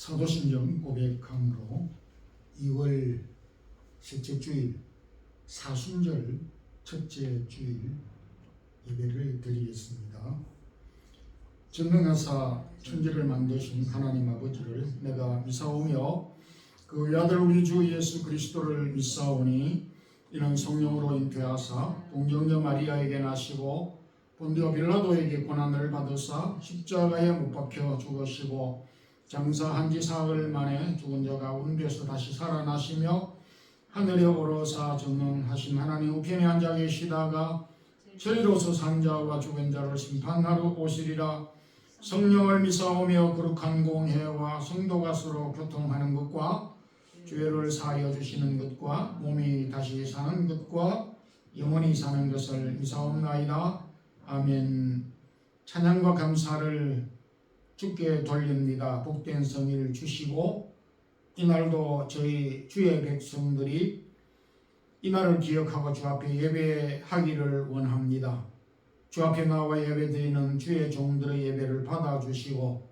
사도신경 고백함으로 2월 셋째 주일 사순절 첫째 주일 예배를 드리겠습니다. 전능하사 천지를 만드신 하나님 아버지를 내가 미사오며 그 외아들 우리 주 예수 그리스도를 미사오니 이는 성령으로 잉태하사 동정녀 마리아에게 나시고 본디오 빌라도에게 고난을 받으사 십자가에 못 박혀 죽으시고 장사한 지 사흘 만에 죽은 자 가운데서 다시 살아나시며 하늘에 오르사 전능하신 하나님 우편에 앉아 계시다가 저희로서 산 자와 죽은 자를 심판하러 오시리라. 성령을 미사오며 거룩한 공회와 성도가 서로 교통하는 것과 죄를 사하여 주시는 것과 몸이 다시 사는 것과 영원히 사는 것을 미사옵나이다. 아멘. 찬양과 감사를 주께 돌립니다. 복된 성일 주시고 이날도 저희 주의 백성들이 이날을 기억하고 주 앞에 예배하기를 원합니다. 주 앞에 나와 예배드리는 주의 종들의 예배를 받아주시고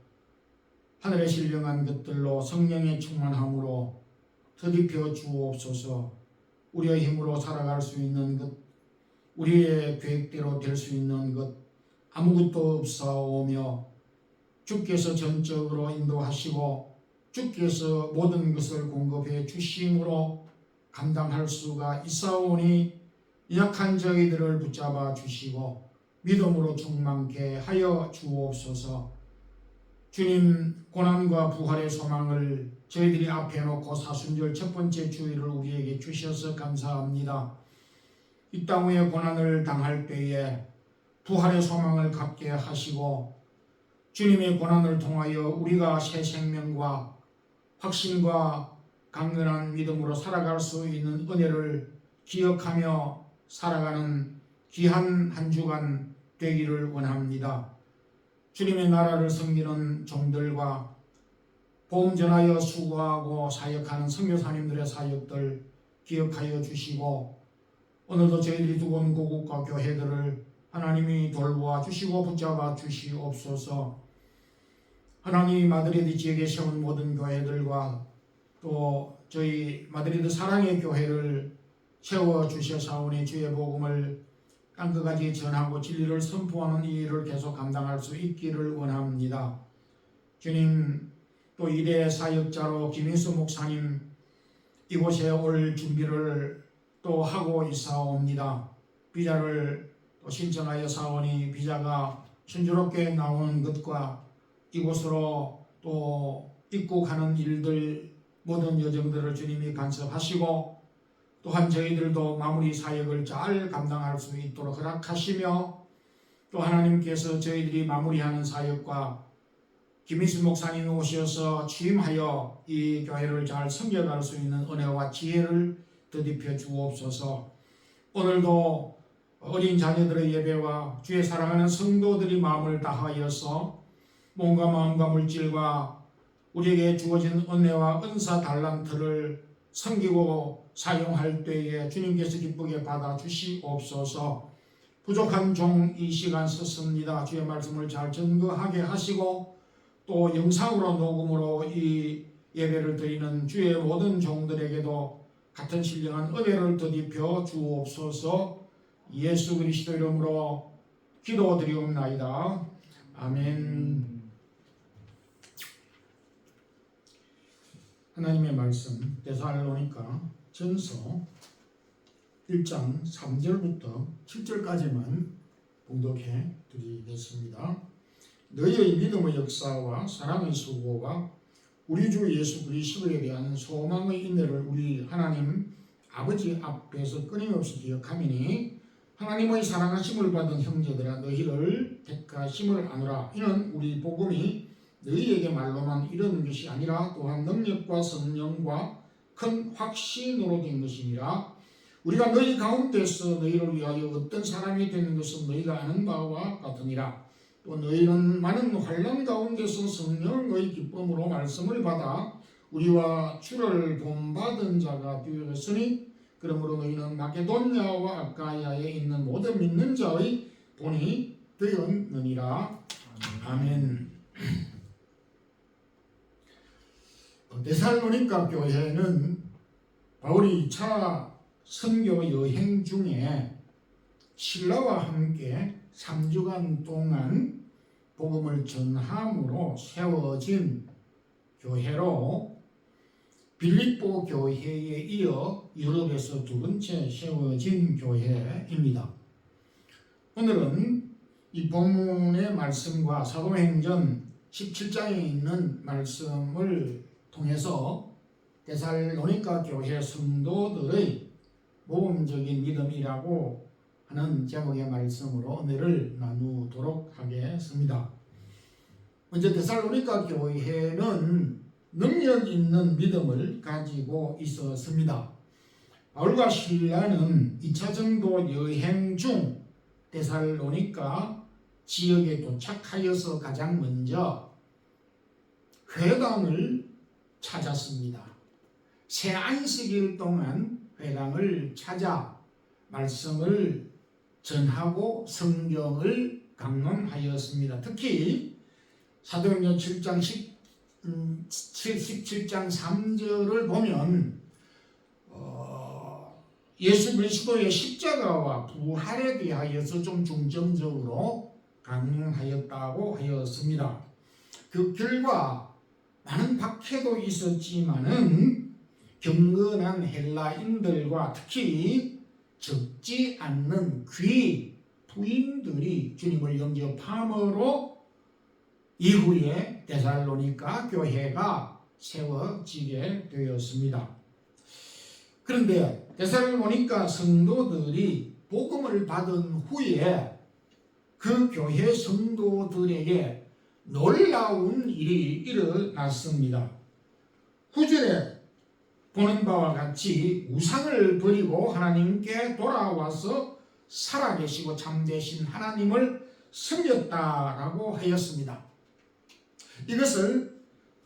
하늘에 신령한 것들로 성령의 충만함으로 더딥혀 주옵소서. 우리의 힘으로 살아갈 수 있는 것, 우리의 계획대로 될 수 있는 것 아무것도 없사오며 주께서 전적으로 인도하시고 주께서 모든 것을 공급해 주심으로 감당할 수가 있사오니 약한 저희들을 붙잡아 주시고 믿음으로 충만케 하여 주옵소서. 주님, 고난과 부활의 소망을 저희들이 앞에 놓고 사순절 첫 번째 주일을 우리에게 주셔서 감사합니다. 이 땅 위에 고난을 당할 때에 부활의 소망을 갖게 하시고 주님의 고난을 통하여 우리가 새 생명과 확신과 강건한 믿음으로 살아갈 수 있는 은혜를 기억하며 살아가는 귀한 한 주간 되기를 원합니다. 주님의 나라를 섬기는 종들과 복음 전하여 수고하고 사역하는 선교사님들의 사역들 기억하여 주시고 오늘도 저희들이 두고 온 고국과 교회들을 하나님이 돌보아 주시고 붙잡아 주시옵소서. 하나님이 마드리드 지역에 세운 모든 교회들과 또 저희 마드리드 사랑의 교회를 세워주셔사오니 주의 복음을 땅끝까지 전하고 진리를 선포하는 이 일을 계속 감당할 수 있기를 원합니다. 주님, 또 이대 사역자로 김인수 목사님 이곳에 올 준비를 또 하고 있사옵니다. 비자를 또 신청하여 사오니 비자가 순조롭게 나오는 것과 이곳으로 또 입국하는 일들 모든 여정들을 주님이 간섭하시고 또한 저희들도 마무리 사역을 잘 감당할 수 있도록 허락하시며 또 하나님께서 저희들이 마무리하는 사역과 김인수 목사님이 오셔서 취임하여 이 교회를 잘 섬겨갈 수 있는 은혜와 지혜를 더딥혀 주옵소서. 오늘도 어린 자녀들의 예배와 주의 사랑하는 성도들이 마음을 다하여서 몸과 마음과 물질과 우리에게 주어진 은혜와 은사 달란트를 섬기고 사용할 때에 주님께서 기쁘게 받아주시옵소서. 부족한 종 이 시간 썼습니다. 주의 말씀을 잘 증거하게 하시고 또 영상으로 녹음으로 이 예배를 드리는 주의 모든 종들에게도 같은 신령한 은혜를 더딥혀 주옵소서. 예수 그리스도 이름으로 기도드리옵나이다. 아멘. 하나님의 말씀 데살로니가 전서 1장 3절부터 7절까지만 봉독해 드리겠습니다. 너희의 믿음의 역사와 사랑의 수고와 우리 주 예수 그리스도에 대한 소망의 인내를 우리 하나님 아버지 앞에서 끊임없이 기억하미니 하나님의 사랑하심을 받은 형제들아 너희를 택하심을 아노라. 이는 우리 복음이 너희에게 말로만 이르는 것이 아니라 또한 능력과 성령과 큰 확신으로 된 것이니라. 우리가 너희 가운데서 너희를 위하여 어떤 사람이 되는 것은 너희가 아는 바와 같으니라. 또 너희는 많은 환난 가운데서 성령의 기쁨으로 말씀을 받아 우리와 주를 본받은 자가 되었으니 그러므로 너희는 마게도냐와 아카야에 있는 모든 믿는 자의 본이 되었느니라. 아멘. 데살로니가 교회는 바울이 2차 선교 여행 중에 신라와 함께 3주간 동안 복음을 전함으로 세워진 교회로 빌립보 교회에 이어 유럽에서 두 번째 세워진 교회입니다. 오늘은 이 본문의 말씀과 사도행전 17장에 있는 말씀을 통해서 데살로니가 교회 성도들의 모범적인 믿음이라고 하는 제목의 말씀으로 은혜를 나누도록 하겠습니다. 먼저 데살로니가 교회는 능력 있는 믿음을 가지고 있었습니다. 바울과 실라는 2차 전도 여행 중 데살로니가 지역에 도착하여서 가장 먼저 회당을 찾았습니다. 새 안식일 동안 회당을 찾아 말씀을 전하고 성경을 강론하였습니다. 특히 사도행전 17장 3절을 보면 예수 그리스도의 십자가와 부활에 대하여서 좀 중점적으로 강론하였다고 하였습니다. 그 결과 많은 박해도 있었지만은 경건한 헬라인들과 특히 적지 않는 귀 부인들이 주님을 영접함으로 이후에 데살로니가 교회가 세워지게 되었습니다. 그런데 데살로니가 성도들이 복음을 받은 후에 그 교회 성도들에게 놀라운 일이 일어났습니다. 9절에 보는 바와 같이 우상을 버리고 하나님께 돌아와서 살아계시고 참되신 하나님을 섬겼다라고 하였습니다. 이것을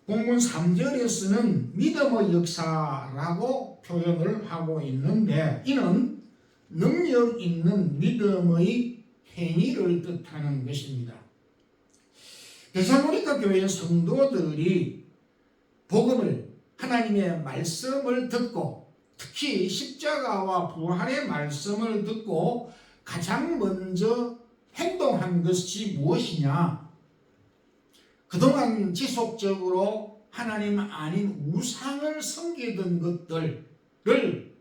본문 3절에서는 믿음의 역사라고 표현을 하고 있는데 이는 능력 있는 믿음의 행위를 뜻하는 것입니다. 데살로니가 교회 성도들이 복음을 하나님의 말씀을 듣고 특히 십자가와 부활의 말씀을 듣고 가장 먼저 행동한 것이 무엇이냐? 그동안 지속적으로 하나님 아닌 우상을 섬기던 것들을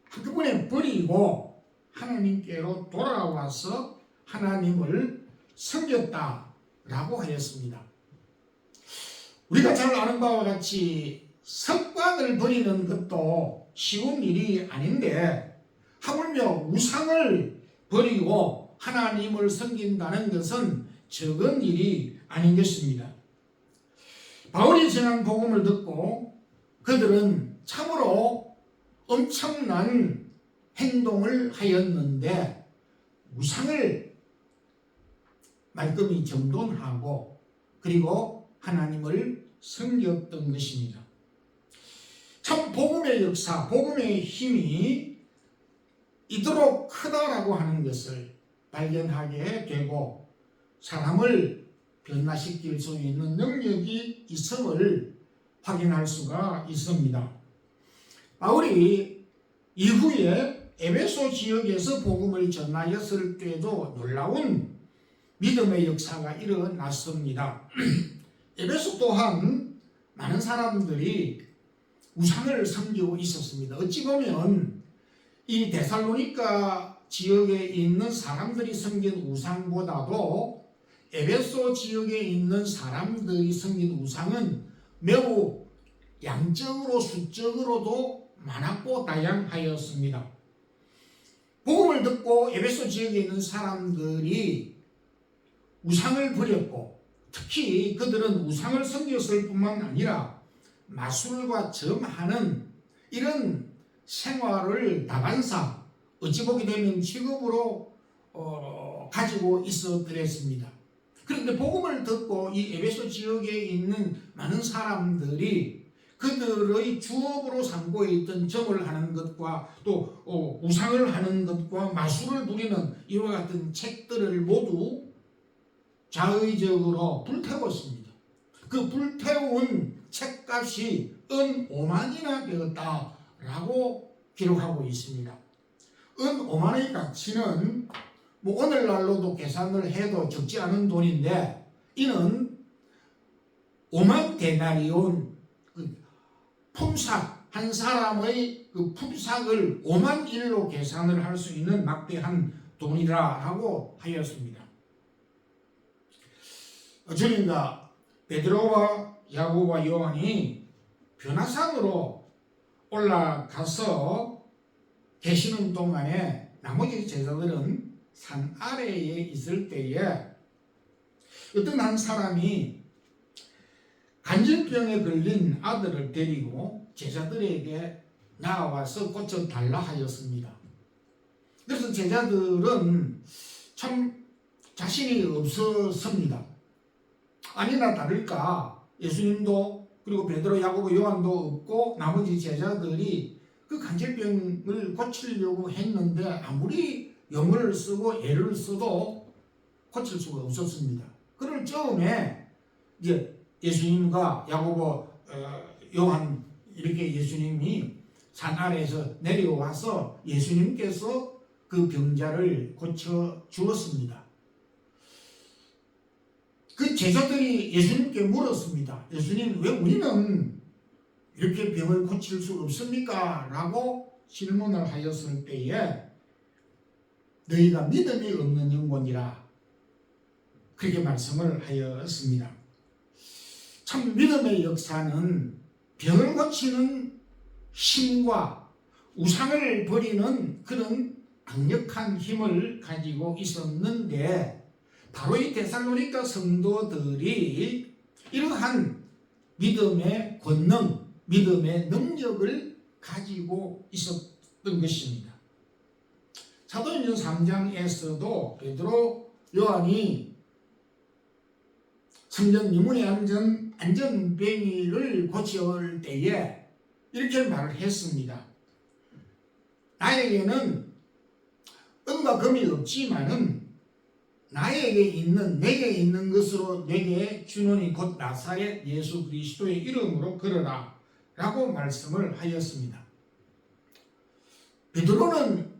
한꺼번에 버리고 하나님께로 돌아와서 하나님을 섬겼다라고 하였습니다. 우리가 잘 아는 바와 같이 습관을 버리는 것도 쉬운 일이 아닌데 하물며 우상을 버리고 하나님을 섬긴다는 것은 적은 일이 아닌 것입니다. 바울이 전한 복음을 듣고 그들은 참으로 엄청난 행동을 하였는데 우상을 말끔히 정돈하고 그리고 하나님을 섬겼던 것입니다. 참 복음의 역사, 복음의 힘이 이토록 크다라고 하는 것을 발견하게 되고 사람을 변화시킬 수 있는 능력이 있음을 확인할 수가 있습니다. 바울이 이후에 에베소 지역에서 복음을 전하였을 때도 놀라운 믿음의 역사가 일어났습니다. 에베소 또한 많은 사람들이 우상을 섬기고 있었습니다. 어찌 보면 이 데살로니가 지역에 있는 사람들이 섬긴 우상보다도 에베소 지역에 있는 사람들이 섬긴 우상은 매우 양적으로 수적으로도 많았고 다양하였습니다. 복음을 듣고 에베소 지역에 있는 사람들이 우상을 버렸고 특히 그들은 우상을 섬겼을 뿐만 아니라 마술과 점하는 이런 생활을 다반사 어찌 보게 되면 직업으로 가지고 있었더랬습니다. 그런데 복음을 듣고 이 에베소 지역에 있는 많은 사람들이 그들의 주업으로 삼고 있던 점을 하는 것과 또 우상을 하는 것과 마술을 부리는 이와 같은 책들을 모두 자의적으로 불태웠습니다. 그 불태운 책값이 은 5만이나 되었다라고 기록하고 있습니다. 은 5만의 가치는 뭐 오늘날로도 계산을 해도 적지 않은 돈인데, 이는 5만 데나리온, 그 품삯, 한 사람의 그 품삯을 5만 일로 계산을 할 수 있는 막대한 돈이라고 하였습니다. 주님과 베드로와 야고보와 요한이 변화산으로 올라가서 계시는 동안에 나머지 제자들은 산 아래에 있을 때에 어떤 한 사람이 간질병에 걸린 아들을 데리고 제자들에게 나와서 고쳐달라 하였습니다. 그래서 제자들은 참 자신이 없었습니다. 아니나 다를까 예수님도 그리고 베드로, 야고보, 요한도 없고 나머지 제자들이 그 간질병을 고치려고 했는데 아무리 영을 쓰고 애를 써도 고칠 수가 없었습니다. 그럴 즈음에 이제 예수님과 야고보, 요한 이렇게 예수님이 산 아래에서 내려와서 예수님께서 그 병자를 고쳐 주었습니다. 그 제자들이 예수님께 물었습니다. 예수님, 왜 우리는 이렇게 병을 고칠 수 없습니까? 라고 질문을 하였을 때에 너희가 믿음이 없는 영혼이라 그렇게 말씀을 하였습니다. 참 믿음의 역사는 병을 고치는 힘과 우상을 버리는 그런 강력한 힘을 가지고 있었는데, 바로 이 데살로니가 성도들이 이러한 믿음의 권능, 믿음의 능력을 가지고 있었던 것입니다. 사도행전 3장에서도 베드로, 요한이 성전 유문에 앉은 안전뱅이를 고칠 때에 이렇게 말을 했습니다. 나에게는 은과 금이 없지만은 나에게 있는, 내게 있는 것으로 내게 주노니 곧 나사렛 예수 그리스도의 이름으로 걸어라 라고 말씀을 하였습니다. 베드로는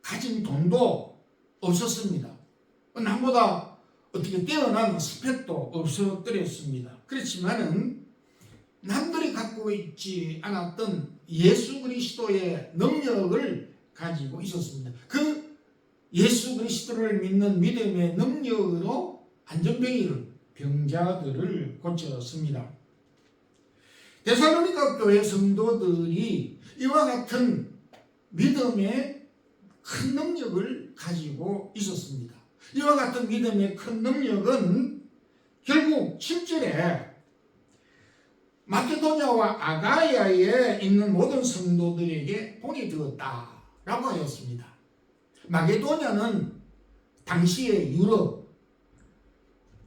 가진 돈도 없었습니다. 남보다 어떻게 뛰어난 스펙도 없었더랬습니다. 그렇지만은 남들이 갖고 있지 않았던 예수 그리스도의 능력을 가지고 있었습니다. 그 예수 그리스도를 믿는 믿음의 능력으로 안전뱅이를, 병자들을 고쳤습니다. 데살로니가 교회 성도들이 이와 같은 믿음의 큰 능력을 가지고 있었습니다. 이와 같은 믿음의 큰 능력은 결국 7절에 마케도냐와 아가야에 있는 모든 성도들에게 본이 되었다라고 하였습니다. 마게도냐는 당시의 유럽,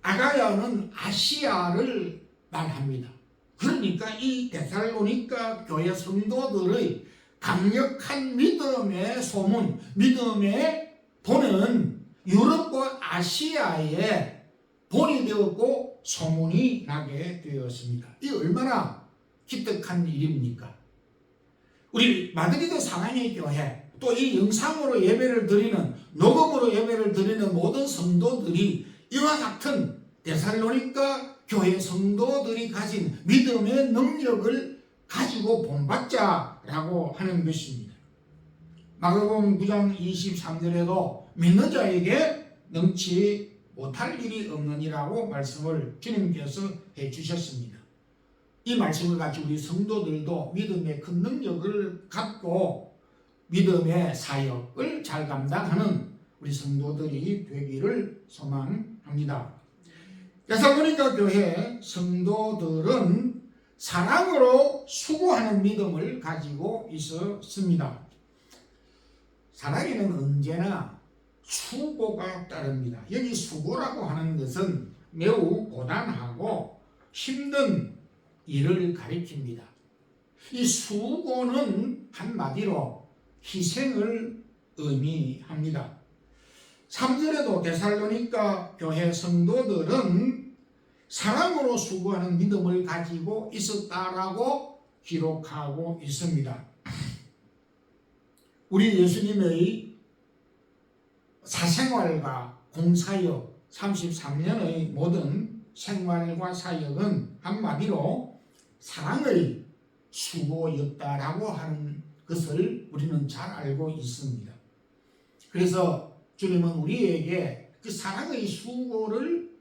아가야는 아시아를 말합니다. 그러니까 이 데살로니가 교회 성도들의 강력한 믿음의 소문, 믿음의 본은 유럽과 아시아에 본이 되었고 소문이 나게 되었습니다. 이 얼마나 기특한 일입니까? 우리 마드리드 사랑의 교회, 또 이 영상으로 예배를 드리는, 녹음으로 예배를 드리는 모든 성도들이 이와 같은 데살로니가 교회 성도들이 가진 믿음의 능력을 가지고 본받자라고 하는 것입니다. 마가복음 9장 23절에도 믿는 자에게 능치 못할 일이 없느니라고 말씀을 주님께서 해주셨습니다. 이 말씀을 가지고 우리 성도들도 믿음의 큰 능력을 갖고 믿음의 사역을 잘 감당하는 우리 성도들이 되기를 소망합니다. 데살로니가 교회 성도들은 사랑으로 수고하는 믿음을 가지고 있었습니다. 사랑에는 언제나 수고가 따릅니다. 여기 수고라고 하는 것은 매우 고단하고 힘든 일을 가리킵니다. 이 수고는 한마디로 희생을 의미합니다. 3절에도 데살로니가 교회 성도들은 사랑으로 수고하는 믿음을 가지고 있었다라고 기록하고 있습니다. 우리 예수님의 사생활과 공사역 33년의 모든 생활과 사역은 한마디로 사랑의 수고였다라고 하는 것을 우리는 잘 알고 있습니다. 그래서 주님은 우리에게 그 사랑의 수고를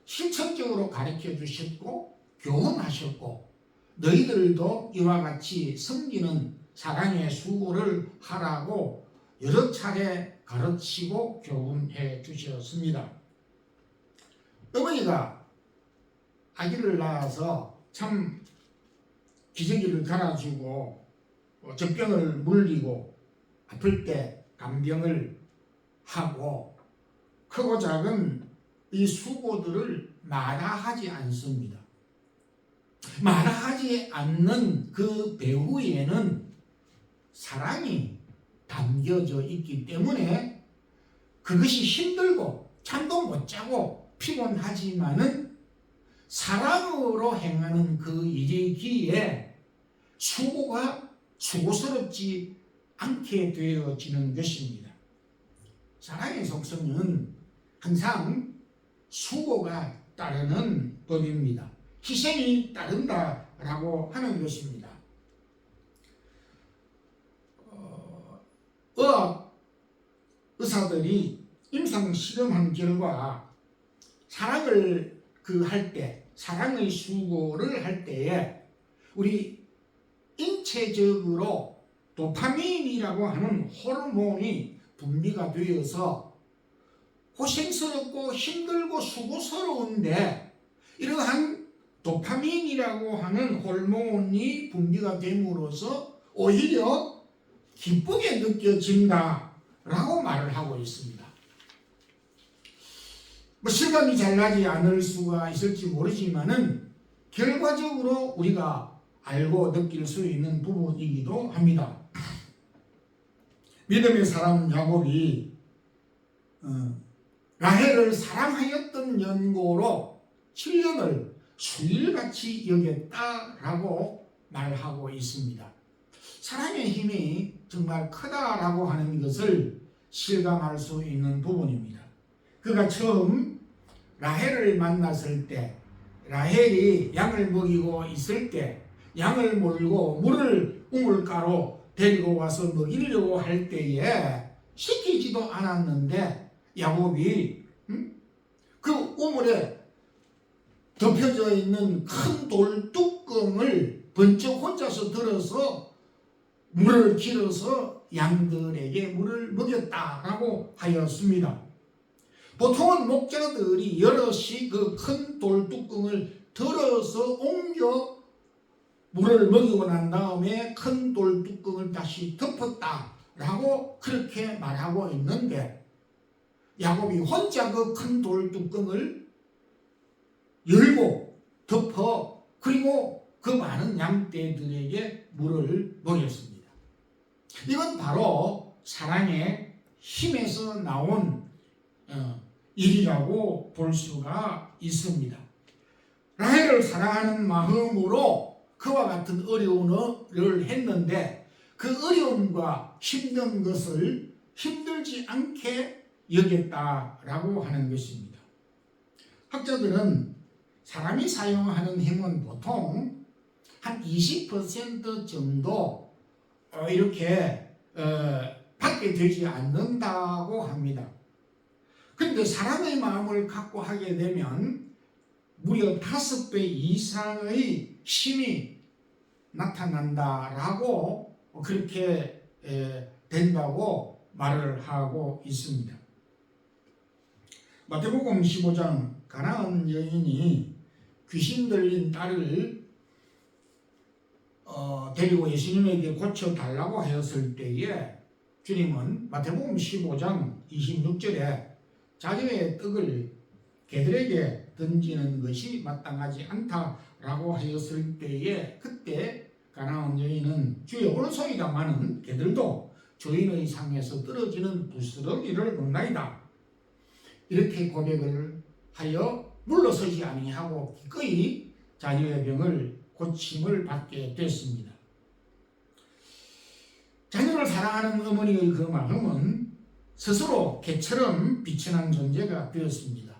실천적으로 가르쳐 주셨고 교훈하셨고, 너희들도 이와 같이 섬기는 사랑의 수고를 하라고 여러 차례 가르치고 교훈해 주셨습니다. 어머니가 아기를 낳아서 참 기저귀를 갈아주고 젖병을 물리고 아플 때 간병을 하고 크고 작은 이 수고들을 마다하지 않습니다. 마다하지 않는 그 배후에는 사랑이 담겨져 있기 때문에 그것이 힘들고 잠도 못 자고 피곤하지만은 사랑으로 행하는 그 일이기에 수고가 수고스럽지 않게 되어지는 것입니다. 사랑의 속성은 항상 수고가 따르는 법입니다. 희생이 따른다라고 하는 것입니다. 의학 의사들이 임상 실험한 결과 사랑을 할 때, 사랑의 수고를 할 때에 우리 인체적으로 도파민이라고 하는 호르몬이 분비가 되어서 고생스럽고 힘들고 수고스러운데 이러한 도파민이라고 하는 호르몬이 분비가 됨으로써 오히려 기쁘게 느껴진다라고 말을 하고 있습니다. 실감이 잘 나지 않을 수가 있을지 모르지만은 결과적으로 우리가 알고 느낄 수 있는 부분이기도 합니다. 믿음의 사람 야곱이 라헬을 사랑하였던 연고로 7년을 수일같이 여겼다라고 말하고 있습니다. 사랑의 힘이 정말 크다라고 하는 것을 실감할 수 있는 부분입니다. 그가 처음 라헬을 만났을 때, 라헬이 양을 먹이고 있을 때 양을 몰고 물을 우물가로 데리고 와서 먹이려고 할 때에 시키지도 않았는데 야곱이 그 우물에 덮여져 있는 큰 돌뚜껑을 번쩍 혼자서 들어서 물을 길어서 양들에게 물을 먹였다라고 하였습니다. 보통은 목자들이 여럿이 그 큰 돌뚜껑을 들어서 옮겨 물을 먹이고 난 다음에 큰 돌뚜껑을 다시 덮었다라고 그렇게 말하고 있는데, 야곱이 혼자 그 큰 돌뚜껑을 열고 덮어 그리고 그 많은 양떼들에게 물을 먹였습니다. 이건 바로 사랑의 힘에서 나온 일이라고 볼 수가 있습니다. 라헬을 사랑하는 마음으로 그와 같은 어려움을 했는데 그 어려움과 힘든 것을 힘들지 않게 여겼다라고 하는 것입니다. 학자들은 사람이 사용하는 힘은 보통 한 20% 정도 이렇게 받게 되지 않는다고 합니다. 그런데 사랑의 마음을 갖고 하게 되면 무려 5배 이상의 힘이 나타난다라고 그렇게 된다고 말을 하고 있습니다. 마태복음 15장 가나안 여인이 귀신 들린 딸을 데리고 예수님에게 고쳐달라고 하였을 때에 주님은 마태복음 15장 26절에 자녀의 떡을 개들에게 던지는 것이 마땅하지 않다라고 하였을 때에 그때 가나안 여인은 주의 오른손이다마는 개들도 주인의 상에서 떨어지는 부스러기를 먹나이다 이렇게 고백을 하여 물러서지 아니하고 기꺼이 자녀의 병을 고침을 받게 됐습니다. 자녀를 사랑하는 어머니의 그 마음은 스스로 개처럼 비천한 존재가 되었습니다.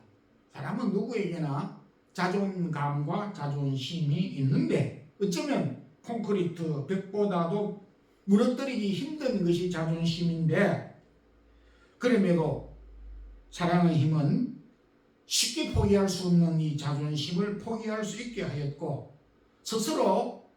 사람은 누구에게나 자존감과 자존심이 있는데 어쩌면 콘크리트 벽보다도 무너뜨리기 힘든 것이 자존심인데, 그럼에도 사랑의 힘은 쉽게 포기할 수 없는 이 자존심을 포기할 수 있게 하였고, 스스로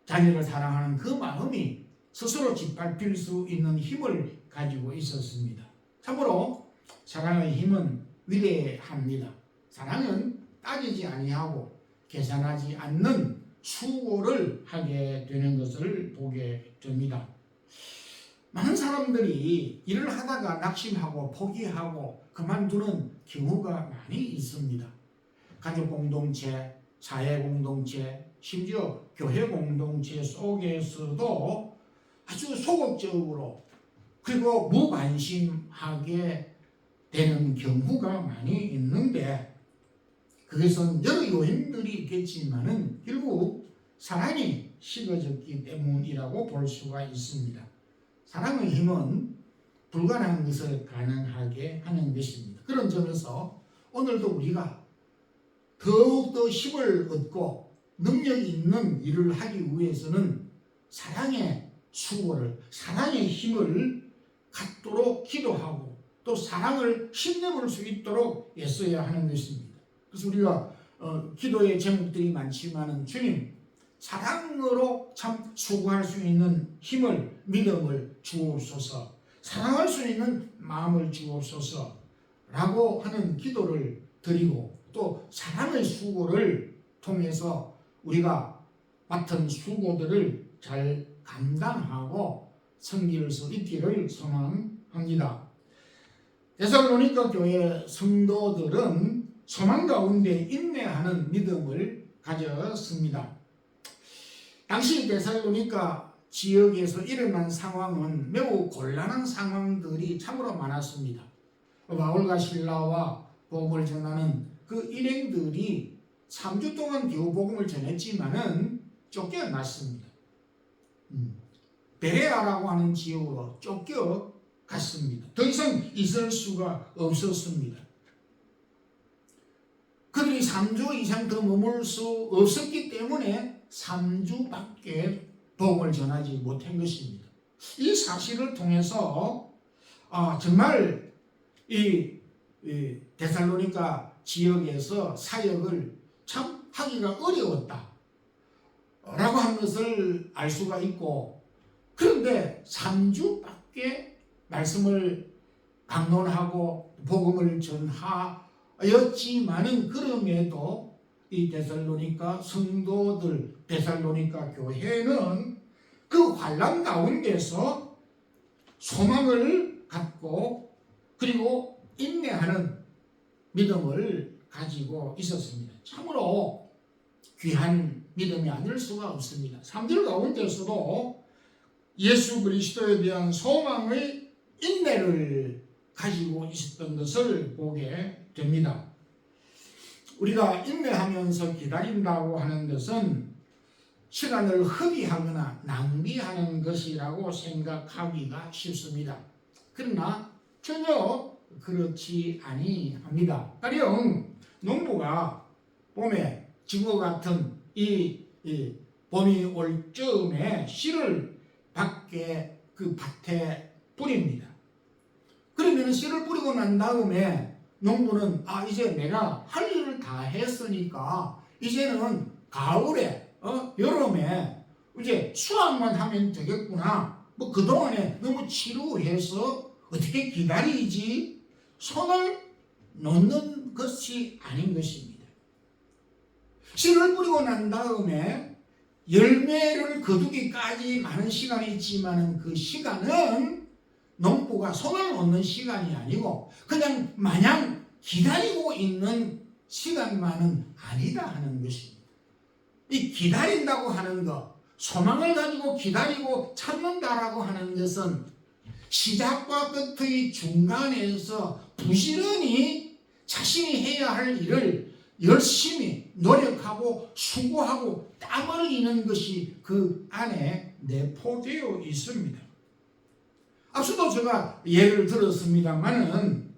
자녀를 사랑하는 그 마음이 스스로 짓밟힐 수 있는 힘을 가지고 있었습니다. 참으로 사랑의 힘은 위대합니다. 사랑은 따지지 아니하고 계산하지 않는 수고를 하게 되는 것을 보게 됩니다. 많은 사람들이 일을 하다가 낙심하고 포기하고 그만두는 경우가 많이 있습니다. 가족 공동체, 사회 공동체, 심지어 교회 공동체 속에서도 아주 소극적으로 그리고 무관심하게 되는 경우가 많이 있는데, 그것은 여러 요인들이 있겠지만은 결국 사랑이 식어졌기 때문이라고 볼 수가 있습니다. 사랑의 힘은 불가능한 것을 가능하게 하는 것입니다. 그런 점에서 오늘도 우리가 더욱더 힘을 얻고 능력이 있는 일을 하기 위해서는 사랑의 수고를, 사랑의 힘을 갖도록 기도하고 또 사랑을 힘내볼 수 있도록 애써야 하는 것입니다. 그래서 우리가 기도의 제목들이 많지만은 주님, 사랑으로 참 수고할 수 있는 힘을, 믿음을 주옵소서, 사랑할 수 있는 마음을 주옵소서 라고 하는 기도를 드리고, 또 사랑의 수고를 통해서 우리가 맡은 수고들을 잘 감당하고 섬길 수 있기를 소망합니다. 데살로니가 교회 성도들은 소망 가운데 인내하는 믿음을 가졌습니다. 당시 데살로니가 지역에서 일어난 상황은 매우 곤란한 상황들이 참으로 많았습니다. 바울과 실라와 복음을 전하는 그 일행들이 3주 동안 겨우 복음을 전했지만은 쫓겨났습니다. 베레아라고 하는 지역으로 쫓겨갔습니다. 더 이상 있을 수가 없었습니다. 그들이 3주 이상 더 머물 수 없었기 때문에 3주밖에 복음을 전하지 못한 것입니다. 이 사실을 통해서 정말 이 데살로니가 지역에서 사역을 참 하기가 어려웠다 라고 하는 것을 알 수가 있고, 그런데 3주밖에 말씀을 강론하고 복음을 전하였지만은 그럼에도 이 데살로니가 성도들, 데살로니가 교회는 그 환난 가운데서 소망을 갖고 그리고 인내하는 믿음을 가지고 있었습니다. 참으로 귀한 믿음이 아닐 수가 없습니다. 3절 가운데서도 예수 그리스도에 대한 소망의 인내를 가지고 있었던 것을 보게 됩니다. 우리가 인내하면서 기다린다고 하는 것은 시간을 허비하거나 낭비하는 것이라고 생각하기가 쉽습니다. 그러나 전혀 그렇지 아니합니다. 가령 농부가 봄에 지구 같은 이 봄이 올 즈음에 씨를 밖에 그 밭에 뿌립니다. 그러면 씨를 뿌리고 난 다음에 농부는 이제 내가 할 일을 다 했으니까 이제는 가을에 여름에 이제 수확만 하면 되겠구나. 뭐 그동안에 너무 지루해서 어떻게 기다리지? 손을 놓는 것이 아닌 것입니다. 씨를 뿌리고 난 다음에 열매를 거두기까지 많은 시간이 있지만 그 시간은 농부가 손을 놓는 시간이 아니고 그냥 마냥 기다리고 있는 시간만은 아니다 하는 것입니다. 이 기다린다고 하는 것, 소망을 가지고 기다리고 참는다라고 하는 것은 시작과 끝의 중간에서 부지런히 자신이 해야 할 일을 열심히 노력하고 수고하고 땀 흘리는 것이 그 안에 내포되어 있습니다. 앞서도 제가 예를 들었습니다만은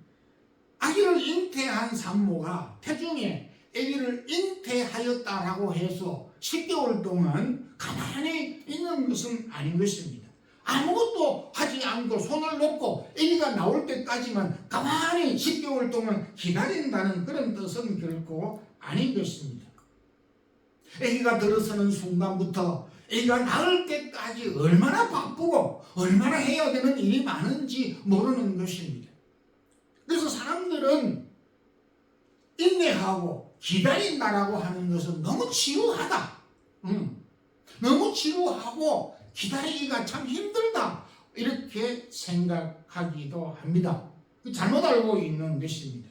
아기를 잉태한 산모가 태중에 아기를 잉태하였다라고 해서 10개월 동안 가만히 있는 것은 아닌 것입니다. 아무것도 하지 않고 손을 놓고 아기가 나올 때까지만 가만히 10개월 동안 기다린다는 그런 뜻은 결코 아닌 것입니다. 아기가 들어서는 순간부터 아기가 나을 때까지 얼마나 바쁘고 얼마나 해야 되는 일이 많은지 모르는 것입니다. 그래서 사람들은 인내하고 기다린다라고 하는 것은 너무 지루하다. 너무 지루하고 기다리기가 참 힘들다. 이렇게 생각하기도 합니다. 잘못 알고 있는 것입니다.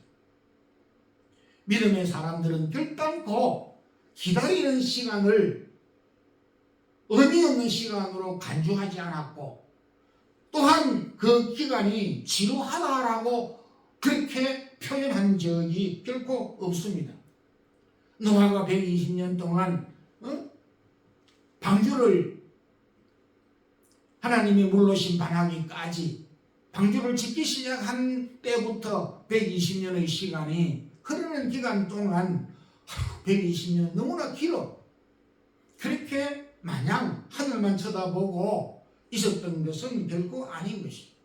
믿음의 사람들은 결단코 기다리는 시간을 의미 없는 시간으로 간주하지 않았고 또한 그 기간이 지루하다라고 그렇게 표현한 적이 결코 없습니다. 노아가 120년 동안 방주를 하나님이 물로 심판하기까지 방주를 짓기 시작한 때부터 120년의 시간이 흐르는 기간 동안 120년 너무나 길어. 그렇게 마냥 하늘만 쳐다보고 있었던 것은 결코 아닌 것입니다.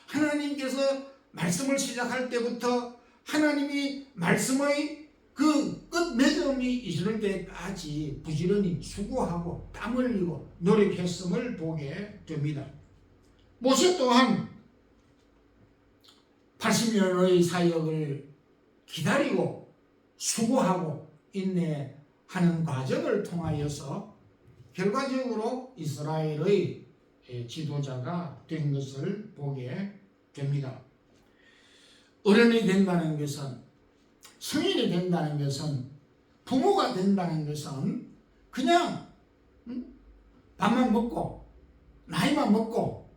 하나님께서 말씀을 시작할 때부터 하나님이 말씀의 그 끝맺음이 이를 때까지 부지런히 수고하고 땀 흘리고 노력했음을 보게 됩니다. 모세 또한 80년의 사역을 기다리고 수고하고 인내하는 과정을 통하여서 결과적으로 이스라엘의 지도자가 된 것을 보게 됩니다. 어른이 된다는 것은, 성인이 된다는 것은, 부모가 된다는 것은 그냥 밥만 먹고 나이만 먹고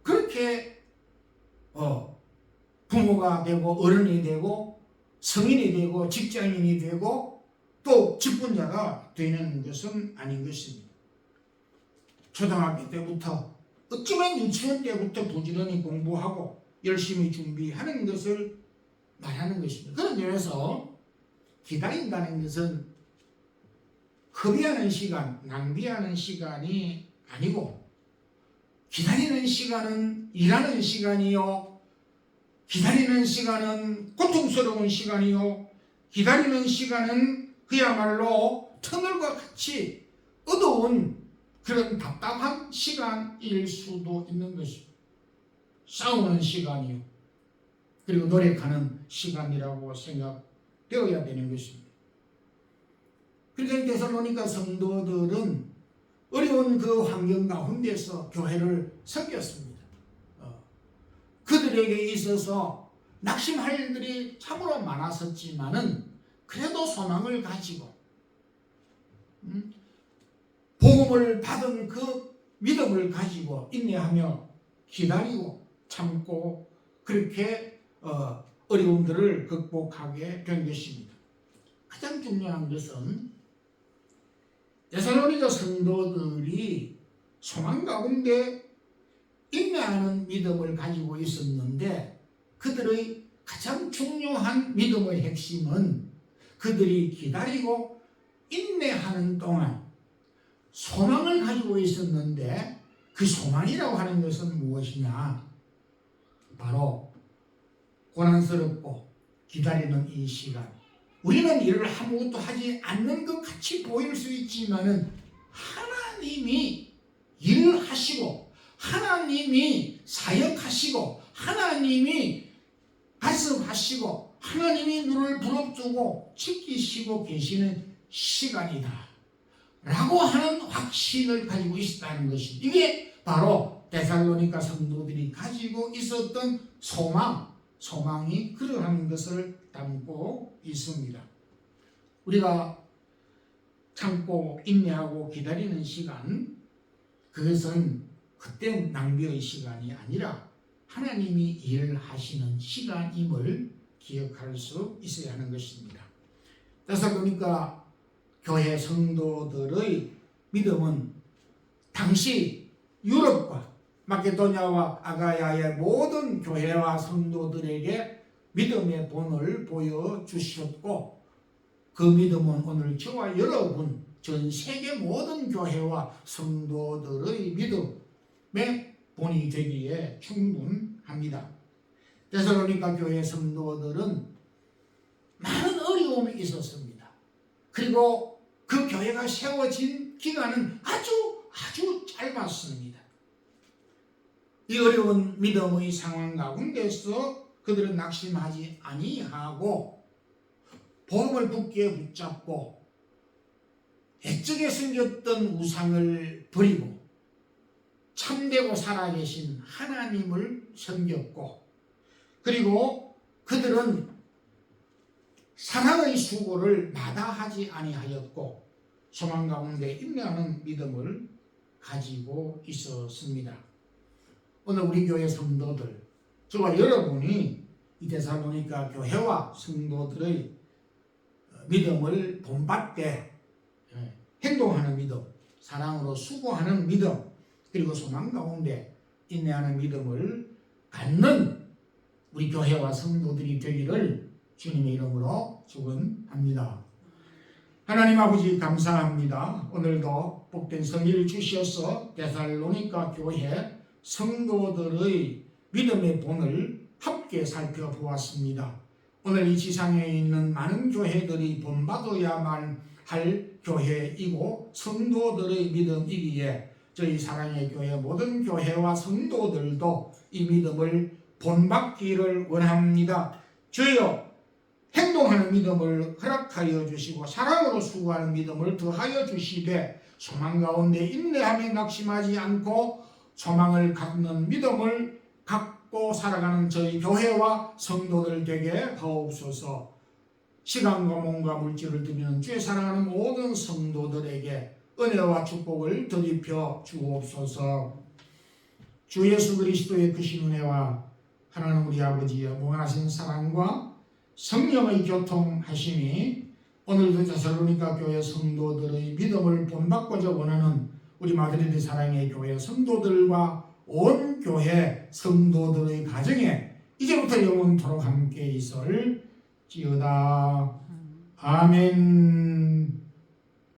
그렇게 부모가 되고 어른이 되고 성인이 되고 직장인이 되고 또 직분자가 되는 것은 아닌 것입니다. 초등학교 때부터 어쩌면 유치원 때부터 부지런히 공부하고 열심히 준비하는 것을 말하는 것입니다. 그런 점에서 기다린다는 것은 허비하는 시간, 낭비하는 시간이 아니고 기다리는 시간은 일하는 시간이요. 기다리는 시간은 고통스러운 시간이요. 기다리는 시간은 그야말로 터널과 같이 어두운 그런 답답한 시간일 수도 있는 것입니다. 싸우는 시간이요. 그리고 노력하는 시간이라고 생각되어야 되는 것입니다. 그래서 데살로니가 성도들은 어려운 그 환경 가운데서 교회를 섬겼습니다. 그들에게 있어서 낙심할 일들이 참으로 많았었지만은 그래도 소망을 가지고 복음을 받은 그 믿음을 가지고 인내하며 기다리고 참고 그렇게 어려움들을 극복하게 된 것입니다. 가장 중요한 것은 데살로니가 성도들이 소망 가운데 인내하는 믿음을 가지고 있었는데 그들의 가장 중요한 믿음의 핵심은 그들이 기다리고 인내하는 동안 소망을 가지고 있었는데 그 소망이라고 하는 것은 무엇이냐? 바로 고난스럽고 기다리는 이 시간. 우리는 일을 아무것도 하지 않는 것 같이 보일 수 있지만은 하나님이 일을 하시고 하나님이 사역하시고 하나님이 가슴하시고 하나님이 눈을 부릅뜨고 지키시고 계시는 시간이다 라고 하는 확신을 가지고 있다는 것입니다. 이게 바로 데살로니가 성도들이 가지고 있었던 소망이 그러한 것을 담고 있습니다. 우리가 참고 인내하고 기다리는 시간, 그것은 그때 낭비의 시간이 아니라 하나님이 일을 하시는 시간임을 기억할 수 있어야 하는 것입니다. 데살로니가 교회 성도들의 믿음은 당시 유럽과 마케도냐와 아가야의 모든 교회와 성도들에게 믿음의 본을 보여주셨고, 그 믿음은 오늘 저와 여러분 전 세계 모든 교회와 성도들의 믿음의 본이 되기에 충분합니다. 데살로니가 교회 성도들은 많은 어려움이 있었습니다. 그리고 그 교회가 세워진 기간은 아주 짧았습니다. 이 어려운 믿음의 상황 가운데서 그들은 낙심하지 아니하고 복음을 굳게 붙잡고 옛적에 숨겼던 우상을 버리고 참되고 살아계신 하나님을 섬겼고, 그리고 그들은 사랑의 수고를 마다하지 아니하였고 소망 가운데 인내하는 믿음을 가지고 있었습니다. 오늘 우리 교회 성도들, 저와 여러분이 이 데살로니가 교회와 성도들의 믿음을 본받되 행동하는 믿음, 사랑으로 수고하는 믿음, 그리고 소망 가운데 인내하는 믿음을 갖는 우리 교회와 성도들이 되기를 주님의 이름으로 축원합니다. 하나님 아버지 감사합니다. 오늘도 복된 성의를 주셔서 데살로니가 교회 성도들의 믿음의 본을 함께 살펴보았습니다. 오늘 이 지상에 있는 많은 교회들이 본받아야만 할 교회이고 성도들의 믿음이기에 저희 사랑의 교회 모든 교회와 성도들도 이 믿음을 본받기를 원합니다. 주여, 행동하는 믿음을 허락하여 주시고 사랑으로 수고하는 믿음을 더하여 주시되 소망 가운데 인내하며 낙심하지 않고 소망을 갖는 믿음을 갖고 살아가는 저희 교회와 성도들 되게 하옵소서. 시간과 몸과 물질을 드리는 주의 사랑하는 모든 성도들에게 은혜와 축복을 드리펴 주옵소서. 주 예수 그리스도의 크신 은혜와 하나님 우리 아버지의 무한하신 사랑과 성령의 교통하심이 오늘도 데살로니가 교회 성도들의 믿음을 본받고자 원하는 우리 마드리드 사랑의 교회 성도들과 온 교회 성도들의 가정에 이제부터 영원토록 함께 있을지어다. 아멘.